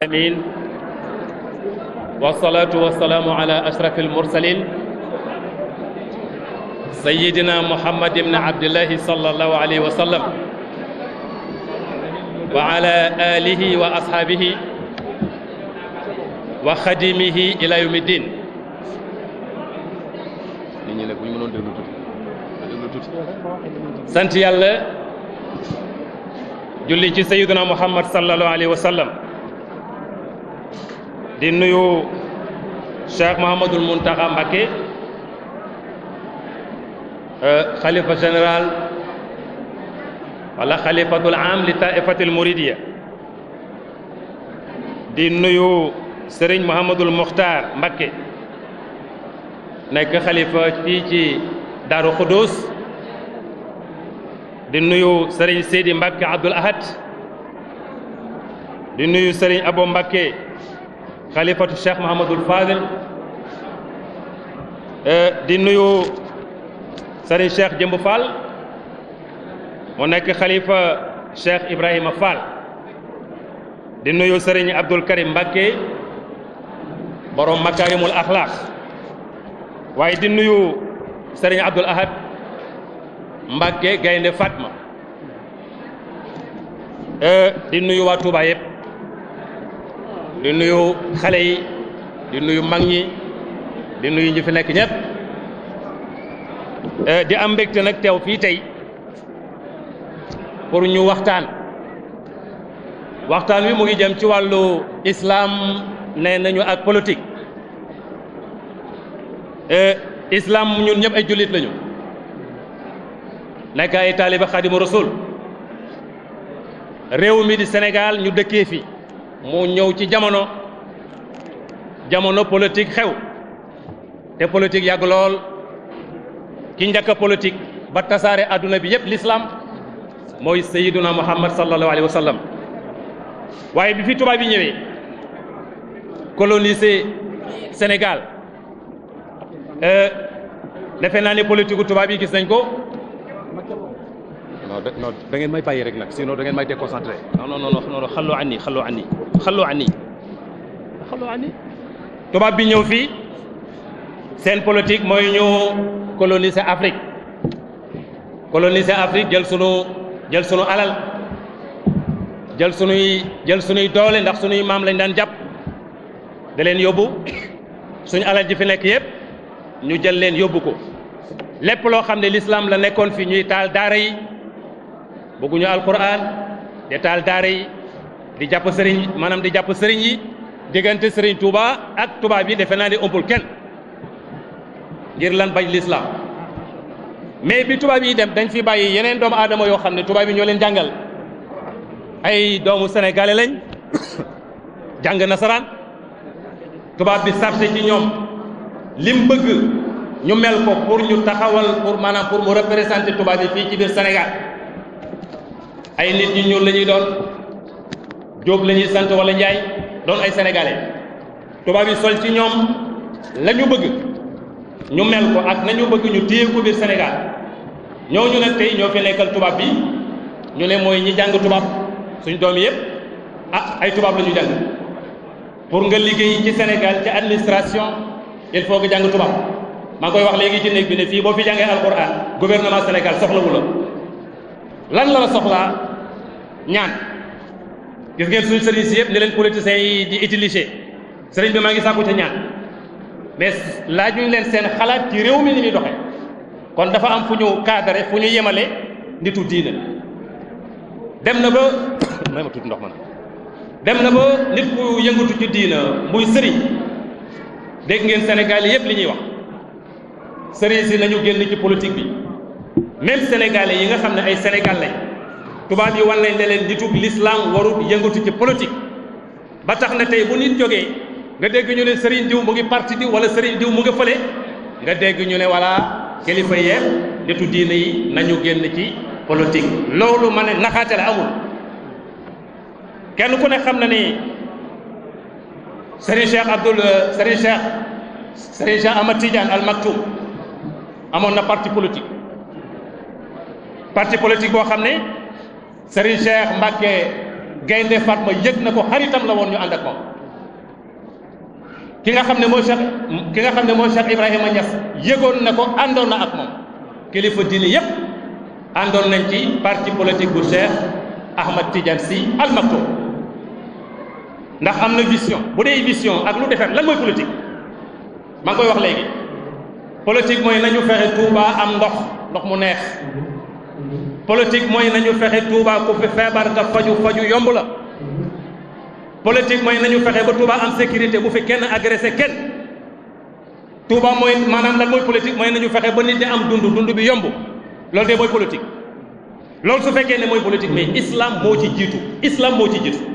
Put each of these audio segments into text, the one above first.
amin wasalaatu wasalaamu ala ashraf almursalin sayidina muhammad ibn abdillahi sallallahu alayhi wa sallam wa ala alihi wa ashaabihi wa xadimihi ila yawmi din. nit ñi nag bu ñu mënoon déglu tuuti sant yàlla julli ci sayidina muhammad sallallahu alayhi wa sallam di nuyu Cheikh Mouhamadoul Mountakha Mbacké xalifa général wala xalifatul am li taifatil Mouridiyya di nuyu Serigne Mouhamadoul Mokhtar Mbacké nekk xalifa fii ci Daaru Khoudoss di nuyu Serigne Seydi Mbacké Abdoul Ahad di nuyu Serigne Abo Mbacké xalifatu Cheikh Mouhamadoul Fadel di nuyu Serigne Cheikh Jëmb Fall mu nekk xalifa Cheikh Ibrahima Fall di nuyu Serigne Abdoul Karim Mbacké borom makarimul akhlaq waaye di nuyu Serigne Abdoul Ahad Mbacké Gaynde Fatma di nuyu waa Touba yëpp di nuyu xale yi di nuyu mag ñi di nuyu ñi fi nekk ñëpp di am mbégte nag teew fii tey pour ñu waxtaan wi mu ngi jëm ci wàllu islam nee nañu ak politique. Islam ñun ñëpp ay jullit lañu nekk ay taaliba Xaadimu Rasul réew mi di Sénégal ñu dëkkee fi mu ñëw ci jamono politique xew te politique yàgg lool ki njëkk a politique ba tasaare adduna bi yëpp l'islam mooy sayyiduna Muhammad sallallahu alayhi wa sallam waaye bi fi tubaab yi ñëwee colonisé Sénégal defe naa ne politique gu tubaab yi gis nañ ko. non da ngeen may bàyyi rek nag sinon da ngeen may déconcentré. non xallu anni tubaab bi ñëw fii seen politique mooy ñu coloniser Afrique jël sunu alal jël sunuy doole ndax sunuy maam lañ daan jàpp da leen yóbbu suñu alal ji fi nekk yëpp ñu jël leen yóbbu ko lépp loo xam ne l'islam la nekkoon fi ñuy taal daara yi bëgguñu alquran di taal daara yi di jàpp sëriñ yi diggante sëriñ Touba ak tubaab yi defe naa ne ëmpul kenn ngir lan bañ l'islam mais bi tubaab yi dem dañ fi bàyyi yeneen doomu aadama yoo xam ne tubaab yi ñoo leen jàngal ay doomu sénégalais lañ jàng nasaraan tubaab bi sarte ci ñoom lim bëgg ñu mel ko pour ñu taxawal pour mu représenter tubaab yi fii ci biir Sénégal ay nit ñi ñuul la ñuy doon Jóob la ñuy sant wala Njaay doon ay sénégalais tubaab yi sol ci ñoom la ñu bëgg ñu mel ko ak nañu bëgg ñu téye ko biir Sénégal ñooñu nag tey ñoo fi nekkal tubaab bi ñu ne mooy ñi jàng tubaab suñu doom yëpp ay tubaab la ñu jàng pour nga liggéey ci Sénégal ci administration il faut nga jàng tubaab maa ngi koy wax léegi ci néeg bi ne fii boo fi jàngee alquran gouvernement Sénégal soxlawu la lan la soxlaa ñaan gis ngeen suñu sëriñ si yëpp ne leen politiciens yi di utiliser sëriñ bi maa ngi sàkku ca ñaan mais laajuñ leen seen xalaat ci réew mi ni muy doxe kon dafa am fu ñu cadré fu ñu yemale nitu diine dem na ba may ma tuuti ndox ma dem na ba nit ku yëngatu ci diina muy sëriñ dégg ngeen Sénégal yi yëpp li ñuy wax sëriñ si nañu génn ci politique bi même sénégalais yi nga xam ne ay Sénégal lañ tubaab yi wan nañ ne leen nitug l'islam warut yëngatu ci politique ba tax na tey bu nit jógee nga dégg ñu ne sëriñ diw mu ngi parti diw wala sëriñ diw mu nga fële nga dégg ñu ne voilà kilifa yeeg nitu diine yi nañu génn ci politique loolu ma ne naxaate la amul kenn ku ne xam na ni Serigne Cheikh Ahmad Tidiane Al Maktoum amoon na parti politique boo xam ne Serigne Cheikh Mbacké Gaynde Fatma yëg na ko xaritam la woon ñu ànd ak moom ki nga xam ne mooy Cheikh Ibrahima Niass yëgoon na ko àndoon na ak moom kilifa diine yépp àndoon nañ ci parti politique bu Cheikh Ahmad Tidiane Sy Al Maktoum ndax am na vision bu dee vision ak lu defar lan mooy politique maa ngi koy wax léegi politique mooy nañu fexe Touba am ndox mu neex politique mooy nañu fexe Touba ku fi feebar te faju yomb la politique mooy nañu fexe ba Touba am sécurité bu fi kenn agressé kenn Touba mooy maanaam lan mooy politique mooy nañu fexe ba nit ñi am dund bi yomb loolu de mooy politique loolu su fekkee ne mooy politique mais islam moo ci jiitu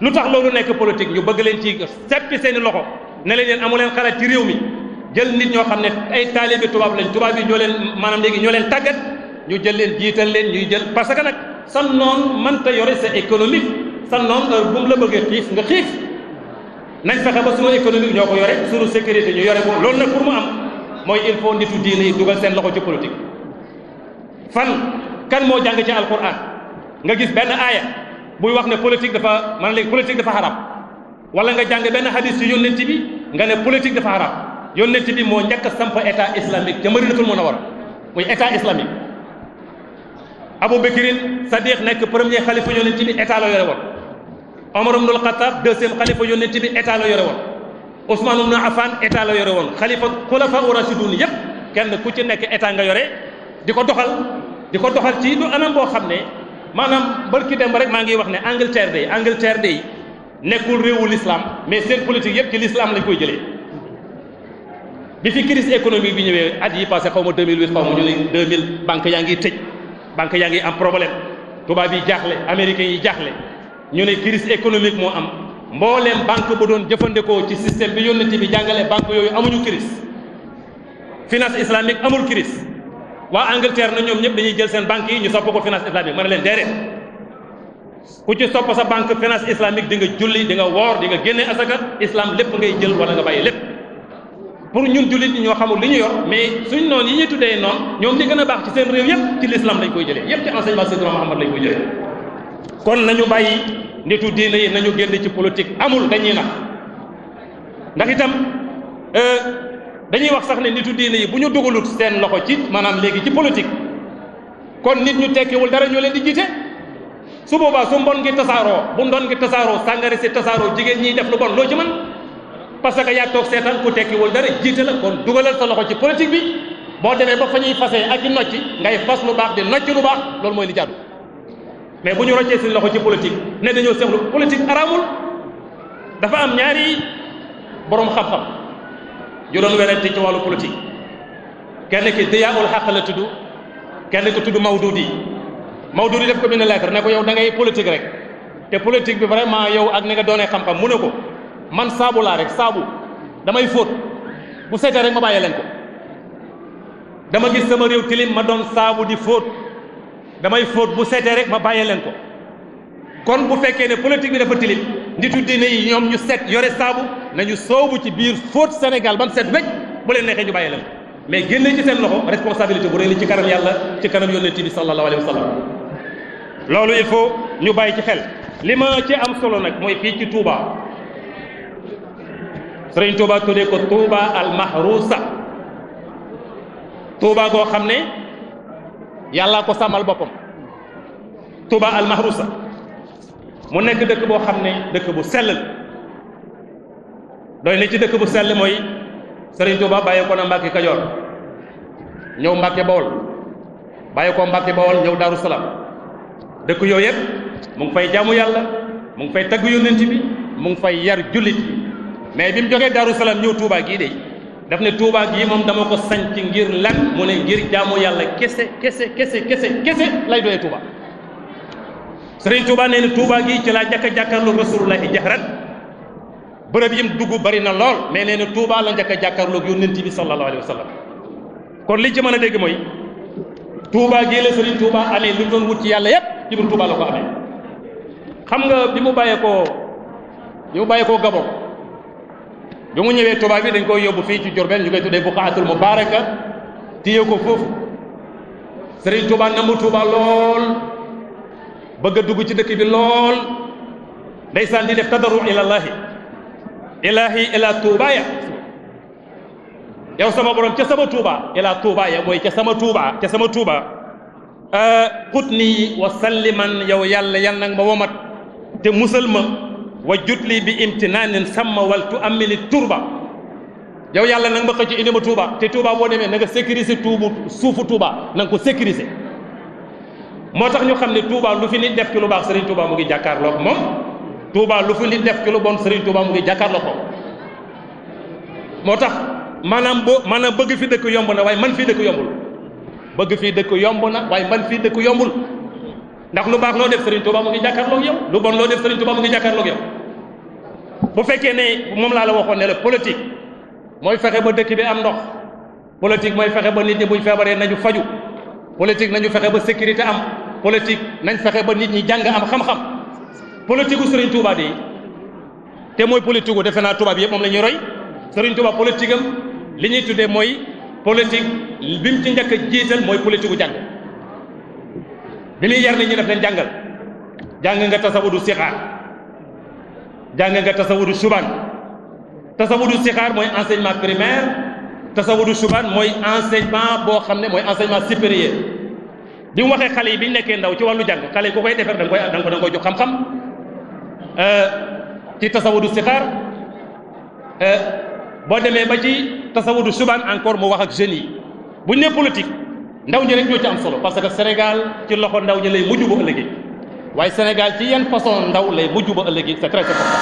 lu tax loolu nekk politique ñu bëgg leen ci seppi seeni loxo ne leen amu leen xalaat ci réew mi jël nit ñoo xam ne ay taalibe tubaab lañ tubaab yi ñoo leen maanaam léegi ñoo leen tàggat ñu jël leen jiital leen ñuy jël parce que nag sa noon mënta yore sa économique sa noon heure bu mu la bëggee xiif nga xiif nañ fexe ba sunu économique ñoo ko yore sunu sécurité ñu yore ko loolu nag pour mu am mooy il faut nitu diine yi dugal seen loxo ci politique kan moo jàng ci alquran nga gis benn aaya buy wax ne politique dafa maanaam léegi politique dafa xaraam wala nga jàng benn hadis ci yónnent bi nga ne politique dafa xaraam yónnent bi moo njëkk a samp état islamique ca Madinatul Munawwara muy état islamique Abu Bakrin Sadiq nekk premier xalifa yónnent bi état la yore woon Omar ibnul Xattaab deuxième xalifa yónnent bi état la yore woon Ousmane ibn Affan état la yore woon xulafa urashidun yépp kenn ku ci nekk état nga yore di ko doxal ci lu anam boo xam ne maanaam barki dem rek maa ngi wax ne Angleterre day nekkul réewu l'islam mais seen politique yëpp ci l'islam lañ koy jëlee bi fi crise économique bi ñëwee at yi passé xaw ma 2008 xaw ma ñu ne 2000 banque yaa ngi tëj banque yaa ngi am problème tubaab yi jaaxle américains yi jaaxle ñu ne crise économique moo am mbooleem banque bu doon jëfandikoo ci système bi yónnent bi jàngale banque yooyu amuñu crise finance islamique amul crise waa Angleterre na ñoom ñëpp dañuy jël seen banque yi ñu sopp ko finance islamique ma ne leen déedéet ku ci sopp sa banque finance islamique di nga julli di nga woor di nga génne asaka islam lépp ngay jël wala nga bàyyi lépp pour ñun jullit ñi ñoo xamul li ñu yor mais suñ noonu yi ñuy tuddee noonu ñoom li gën a baax ci seen réew yëpp ci l'islam lañ koy jëlee yëpp ci enseignement Seydina Muhammad lañ koy jëlee kon nañu bàyyi nitu diine yi nañu génn ci politique amul dañuy nax ndax itam dañuy wax sax ne nitu diine yi bu ñu dugalut seen loxo ci maanaam léegi ci politique kon nit ñu tekkiwul dara ñoo leen di jiite su boobaa su mbon ngi tasaaroo bu ndon ngi tasaaroo sàngari si tasaaroo jigéen ñiy def lu bon loo ci mën parce que yaa toog seetaan ku tekkiwul dara jiite la kon dugalal sa loxo ci politique bi boo demee ba fa ñuy fasee ak i nocci ngay fas lu baax di nocci lu baax loolu mooy li jaadu mais bu ñu roccee seen loxo ci politique ne dañoo seexlu politique araamul dafa am ñaari borom xam-xam yu doon werante ci wàllu politique kenn ki Diyaa'ul Haqq la tudd kenn ki tudd Mawdudi def ko bind lettre ne ko yow da ngay politique rek te politique bi vraiment yow ak ni nga doonee xam-xam mu ne ko man saabu laa rek saabu damay fóot bu seetee rek ma bàyyi leen ko dama gis sama réew tilim ma doon saabu di fóot damay fóot bu seetee rek ma bàyyi leen ko kon bu fekkee ne politique bi dafa tilim nitu diine yi ñoom ñu set yore saabu nañu soobu ci biir fóot Sénégal ban set wecc bu leen neexee ñu bàyyi leen ko mais génne ci seen loxo responsabilité bu rëy la ci kanam yàlla ci kanam yonent bi sallallahu alayhi wa sallam loolu il faut ñu bàyyi ci xel li ma ci am solo nag mooy fii ci Touba Sëriñ Touba tuddee ko Touba al mahrusa Touba goo xam ne yàllaa ko sàmmal boppam Touba al mahrusa mu nekk dëkk boo xam ne dëkk bu sell doy na ci dëkk bu sell mooy Sëriñ Touba bàyyi ko na Mbàkke Kajoor ñëw Mbàkke Bawol bàyyi ko Mbàkke Bawol ñëw Daaru Salaam dëkk yooyu yëpp mu ngi fay jaamu yàlla mu ngi fay tagg yonent bi mu ngi fay yar jullit mais bi mu jógee Daaru Salaam ñëw Touba gii de daf ne Touba gii moom dama ko sanc ngir lan mu ne ngir jaamu yàlla kese lay doyee Touba Sëriñ Touba nee na Touba gii ci laa jàkkaarloo Rasulullahi jahran bërëb yim dugg bari na lool mais nee na Touba la njëkk a jàkkaarloo yonent bi sallallahu alayhi wa sallam kon li ci mën a dégg mooy Touba gii la Sëriñ Touba amee lu doon wut ci yàlla yépp ci biir Touba la ko amee xam nga bi mu bàyyeekoo Gabon bi mu ñëwee Touba bi dañ koy yóbbu fii ci Diourbel ñu koy tuddee Buqaatul Mubaaraka téye ko foofu Sëriñ Touba namu Touba lool bëgg a dugg ci dëkk bi lool ndeysaan di def tadarru ilallahi ilahi ila tuubaaya yow sama borom ca sama tuuba ila tuubaaya mooy ca sama tuuba xut nii wa salliman yow yàlla yal nag ma womat te musal ma wa jutli bi imtinaanin samma wal tu amini turba yow yàlla nag ma xëcc indi ma tuuba te tuuba boo demee na nga sécuriser suufu tuuba na nga ko sécuriser moo tax ñu xam ne tuuba lu fi nit def ci lu baax Serigne Touba mu ngi jàkkaarloog moom tuuba lu fi nit def ci lu bon Serigne Touba mu ngi jàkkaarloog moom moo tax maanaam bëgg fi dëkk yomb na waaye man fii dëkk yombul bëgg fii dëkk yomb na waaye man fii dëkk yombul ndax lu baax loo def Serigne Touba mu ngi jàkkaarloog yow lu bon loo def Serigne Touba mu ngi jàkkaarloog yow bu fekkee ne moom laa la waxoon ne la politique mooy fexe ba dëkk bi am ndox politique mooy fexe ba nit ñi buñ feebaree nañu faju politique nañu fexe ba sécurité am politique nañ fexe ba nit ñi jàng am xam-xam politique gu Serigne Touba de te mooy politique gu defe naa Touba bi yëpp moom la ñuy roy Serigne Touba politique am li ñuy tuddee mooy politique bi mu ci njëkk a jiital mooy politique gu jàng bi muy yar nit ñi def leen jàngal jàng nga tasawudu sixaar jàng nga tasawudu subaan tasawudu sixaar mooy enseignement primaire tasawudu subaan mooy enseignement boo xam ne mooy enseignement supérieur bi mu waxee xale yi bi ñu nekkee ndaw ci wàllu jàng xale yi ku koy defar da nga koy jox xam-xam ci tasawudu sixaar boo demee ba ci tasawudu subaan encore mu wax ak jeunes yi bu ñu nee politique ndaw ñi rek ñoo ci am solo parce que Sénégal ci loxo ndaw ñi lay mujj ba ëllëgee waaye Sénégal ci yenn façon ndaw lay mujj ba ëllëgee c'est très important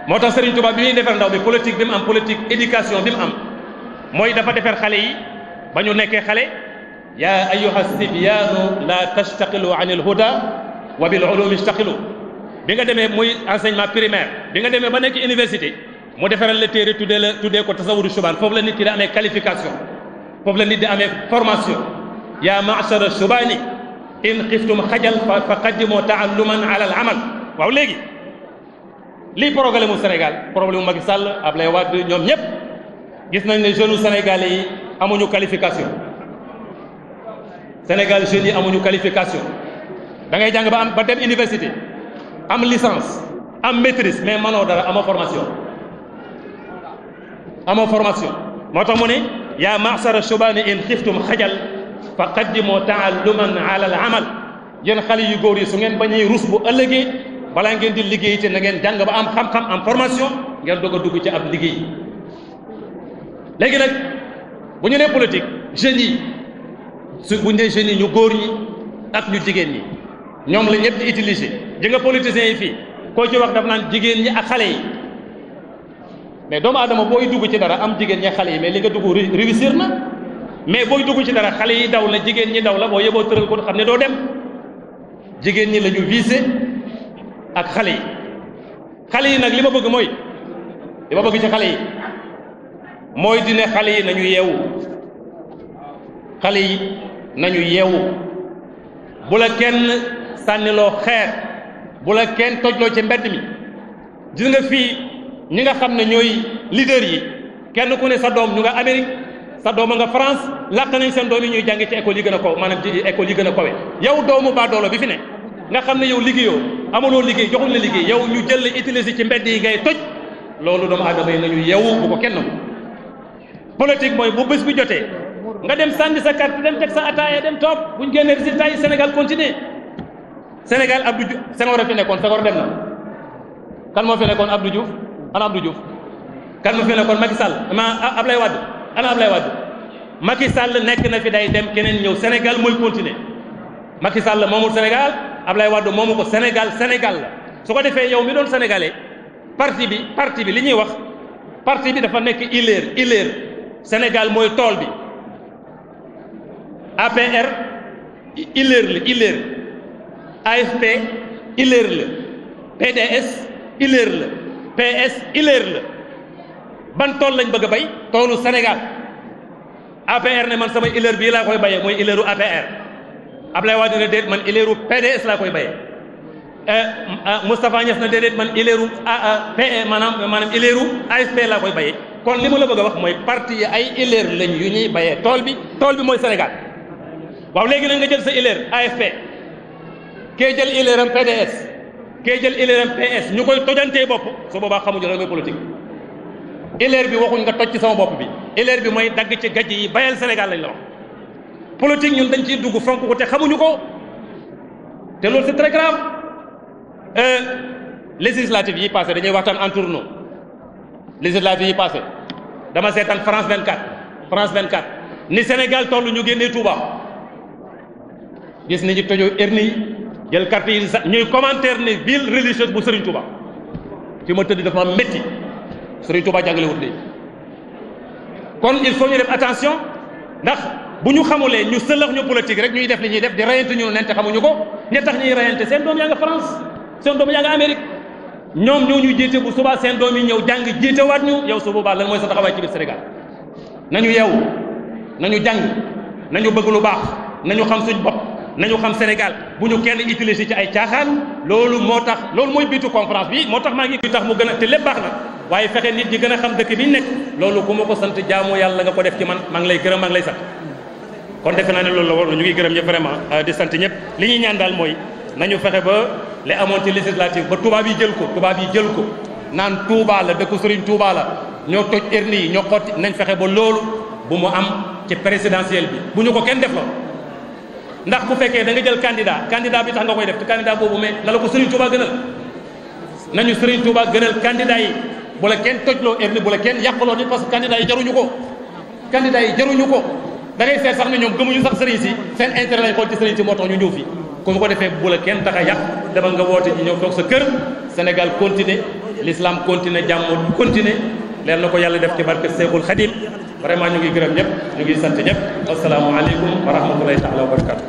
moo tax Serigne Touba bi muy defar ndaw bi politique bi mu am politique éducation bi mu am mooy dafa defar xale yi ba ñu nekkee xale yaa ayyuha sibyaanu la tastaqilu an il huda wa bil ulumi istaqilu bi nga demee muy enseignement primaire bi nga demee ba nekk université mu defaral la téere tuddee ko tasawudu subaan foofu la nit ki di amee qualification foofu la nit di amee formation yaa ma'shara subaani in xiftum xajal fa qaddimu taalluman ala al amal waaw léegi lii problème mu Sénégal problème mu Macky Sall Ablaye Wade ñoom ñëpp gis nañ ne jeunes sénégalais yi amuñu qualification Sénégal jeunes yi amuñu qualification da ngay jàng ba dem université am licence am maîtrise mais mënoo dara amoo formation moo tax mu ne yaa ma'shara shubaani in xiftum xajal fa qaddimu taalluman ala al amal yéen xale yu góor yi su ngeen bañuy rus bu ëllëgee balaa ngeen di liggéey te na ngeen jàng ba am xam-xam am formation ngeen doog a dugg ci ab liggéey léegi nag bu ñu nee politique jeunes yi bu ñu nee jeunes yi ñu góor ñi ak ñu jigéen ñi ñoom la ñëpp di utiliser ji nga politiciens yi fii koo ci wax daf naan jigéen ñi ak xale yi mais doomu aadama booy dugg ci dara am jigéen ñi xale yi mais li nga dugg réussir na mais booy dugg ci dara xale yi daw la jigéen ñi daw la boo yeboo tëral ko xam ne doo dem jigéen ñi la ñu visé ak xale yi nag li ma bëgg mooy li ma bëgg ci xale yi mooy dine xale yi nañu yeewu bu la kenn sànniloo xeer bu la kenn tojloo ci mbedd mi gis nga fii ñi nga xam ne ñooy leader yi kenn ku ne sa doom ñu nga Amérique sa doom nga France làq nañ seen doom yi ñuy jàngi ci école yi gën a kaw maanaam ci école yi gën a kawe yow doomu baadoolo bi fi ne nga xam ne yow liggéeyoo amuloo liggéey joxuñ la liggéey yow ñu jël la utiliser ci mbedd yi ngay toj loolu doomu aadama yi nañu yeewu bu ko kenn politique mooy bu bés bi jotee nga dem sànni sa carte dem teg sa ataaya dem toog buñ génnee résultat yi Sénégal continuer Sénégal Abdou Diouf Senghor a fi nekkoon Senghor dem na kan moo fi nekkoon Abdou Diouf ana Abdou Diouf kan moo fi nekkoon Macky Sall Ablaye Wade ana Ablaye Wade Macky Sall nekk na fi day dem keneen ñëw Sénégal mooy continuer Macky Sall moomul Sénégal Ablaye Wade moomu ko Sénégal la su ko defee yow mi doon sénégalais parti bi li ñuy wax parti bi dafa nekk ileer Sénégal mooy tool bi APR ileer AFP ileer la PDS ileer la PS ileer la ban tool lañ bëgg a bay toolu Sénégal APR ne man sama ileer bii laa koy bayee mooy ileeru APR Ablaye Wade ne déet man ileeru PDS laa koy bayee Moustapha Niass na déedéet man ileeru maanaam ileeru AFP laa koy bayee kon li ma la bëgg a wax mooy parti yi ay ileer lañ yu ñuy bayee tool bi mooy Sénégal waaw léegi nag nga jël sa ileer AFP kee jël ileeram PDS kee jël ileeram PS ñu koy tojantee bopp su boobaa xamuñu lan mooy politique. ileer bi waxuñ nga toj ci sama bopp bi ileer bi mooy dagg ci gajj yi bayal Sénégal lañ la wax. politique ñun dañ ciy dugg fonk ko te xamuñu ko te loolu c'est très grave. législative yi passé dañuy waxtaan en tournoi législative yi passé dama seetaan France 24 ni Sénégal toll ñu génnee Touba gis nañu tojoo hernie yi jël carte yi ñuy commentaire ne ville religieuse bu Serigne Touba fi ma tëdd dafa ma métti Serigne Touba jàngale wut léegi kon il faut ñu def attention ndax bu ñu xamulee ñu sëlëx ñu politique rek ñuy def li ñuy def di rayante ñu nente xamuñu ko ña tax ñuy rayante seen doom yaa nga France seen doom yaa nga Amérique ñoom ñoo ñu jiite bu subaa seen doom yi ñëw jàng jiitewaat ñu yow su boobaa lan mooy sa taxawaay ci biir Sénégal nañu yeewu nañu jàng nañu bëgg lu baax nañu xam suñ bopp nañu xam Sénégal bu ñu kenn utiliser ci ay caaxaan loolu moo tax loolu mooy biitu conférence bi moo tax maa ngi tax mu gën a te lépp baax na waaye fexe nit ñi gën a xam dëkk bi ñu nekk loolu ku ma ko sant jaamu yàlla nga ko def ci man maa ngi lay gërëm maa ngi lay sant kon defe naa ne loolu la war ñu ngi gërëm ñëpp vraiment di sant ñëpp li ñuy ñaan daal mooy nañu fexe ba li amoon ci législative ba tubaab yi jël ko naan Touba la dëkk Serigne Touba la ñoo toj hernie yi ñoo xotti nañ fexe ba loolu bu mu am ci présidentielle bi bu ñu ko kenn def la ndax bu fekkee da nga jël candidat bi tax nga koy def te candidat boobu mais na la ko Serigne Touba gënal nañu Serigne Touba gënal candidat yi bu la kenn tojloo hernie bu la kenn yàqaloo nit parce que candidat yi jaruñu ko da ngay seet sax ne ñoom gëmuñu sax sëriñ si seen intérêt lañ xool ci sëriñ si moo tax ñu ñëw fii comme ko defee bu la kenn tax a yàq demal nga woote ji ñëw toog sa kër Sénégal continuer l'islam continuer jàmm continuer leen na ko yàlla def ci barke Seexul Xadim vraiment ñu ngi gërëm ñëpp ñu ngi sant ñëpp asalaamaaleykum wa rahmatullahi taala wa barakatu